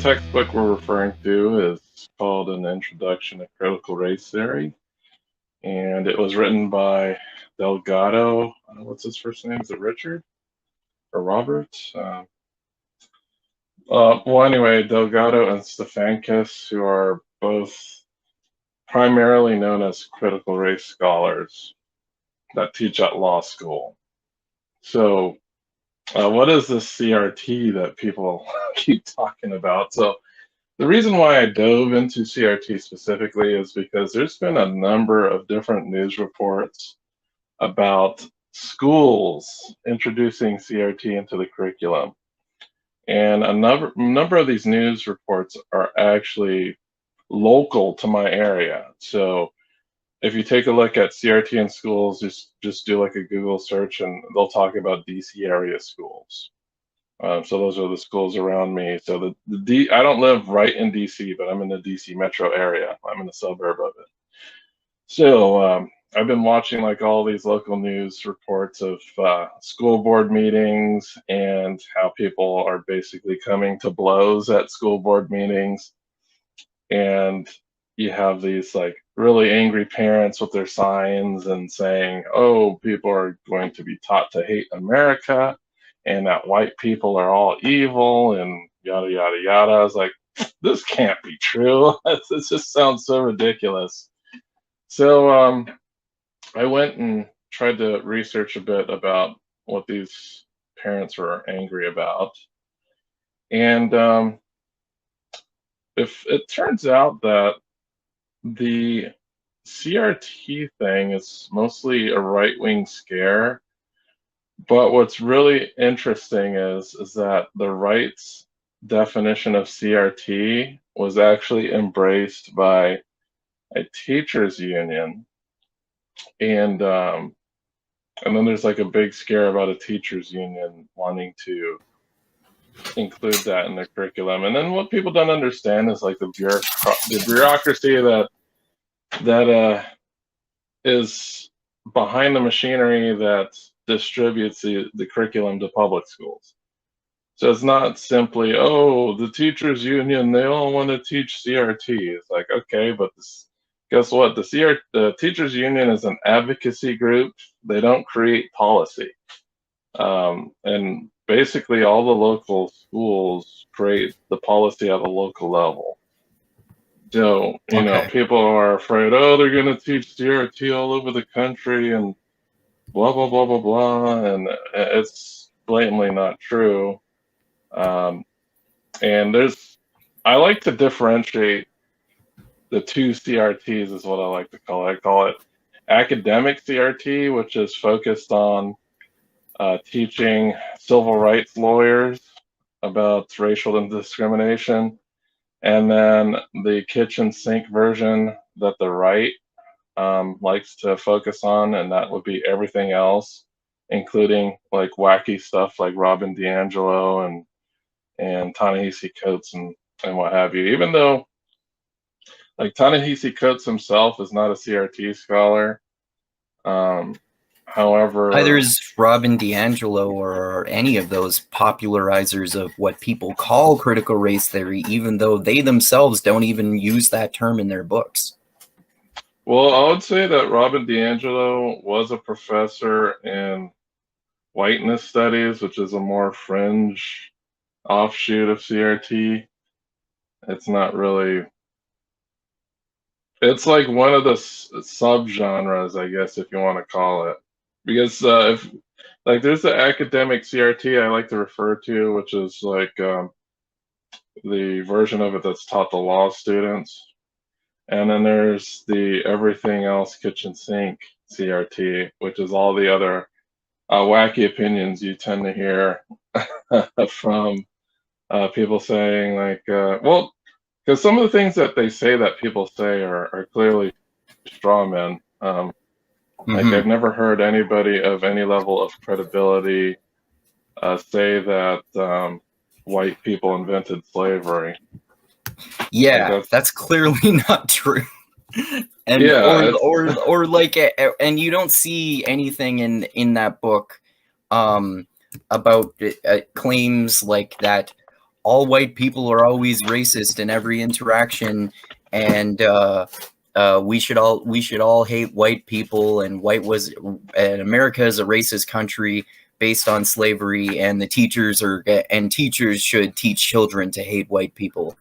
textbook we're referring to is called An Introduction to Critical Race Theory, and it was written by Delgado. What's his first name? Is it Richard or Robert? Well, anyway, Delgado and Stefankis, who are both primarily known as critical race scholars that teach at law school. So, what is this CRT that people keep talking about? So, the reason why I dove into CRT specifically is because there's been a number of different news reports about schools introducing CRT into the curriculum. And a number of these news reports are actually local to my area. So if you take a look at CRT in schools, just do like a Google search and they'll talk about DC area schools. So those are the schools around me. So I don't live right in DC, but I'm in the DC metro area. I'm in the suburb of it. So I've been watching like all these local news reports of school board meetings and how people are basically coming to blows at school board meetings. And you have these like really angry parents with their signs and saying, oh, people are going to be taught to hate America and that white people are all evil and yada, yada, yada. I was like, this can't be true. This just sounds so ridiculous. So I went and tried to research a bit about what these parents were angry about. And if it turns out that the CRT thing is mostly a right-wing scare, but what's really interesting is that the right's definition of CRT was actually embraced by a teachers union, and then there's like a big scare about a teachers union wanting to include that in their curriculum. And then what people don't understand is like the bureaucracy that is behind the machinery that distributes the curriculum to public schools. So it's not simply, oh, the teachers union, they all want to teach CRT. It's like, okay, but guess what? The teachers union is an advocacy group. They don't create policy. And basically all the local schools create the policy at a local level. So, people are afraid, oh, they're going to teach CRT all over the country and blah, blah, blah, blah, blah. And it's blatantly not true. And I like to differentiate the two CRTs is what I like to call it. I call it academic CRT, which is focused on teaching civil rights lawyers about racial discrimination. And then the kitchen sink version that the right likes to focus on, and that would be everything else, including like wacky stuff like Robin DiAngelo and Ta-Nehisi Coates and what have you. Even though like Ta-Nehisi Coates himself is not a CRT scholar, however, neither is Robin DiAngelo or any of those popularizers of what people call critical race theory, even though they themselves don't even use that term in their books. Well, I would say that Robin DiAngelo was a professor in whiteness studies, which is a more fringe offshoot of CRT. It's not really. It's like one of the subgenres, I guess, if you want to call it. Because if like there's the academic CRT I like to refer to, which is like the version of it that's taught to law students. And then there's the everything else kitchen sink CRT, which is all the other wacky opinions you tend to hear from people saying like, well, because some of the things that they say that people say are clearly straw men. Like I've never heard anybody of any level of credibility say that white people invented slavery. Yeah, like that's clearly not true. And yeah, or like, and you don't see anything in that book about claims like that. all white people are always racist in every interaction, and we should all hate white people, and America is a racist country based on slavery, and teachers should teach children to hate white people.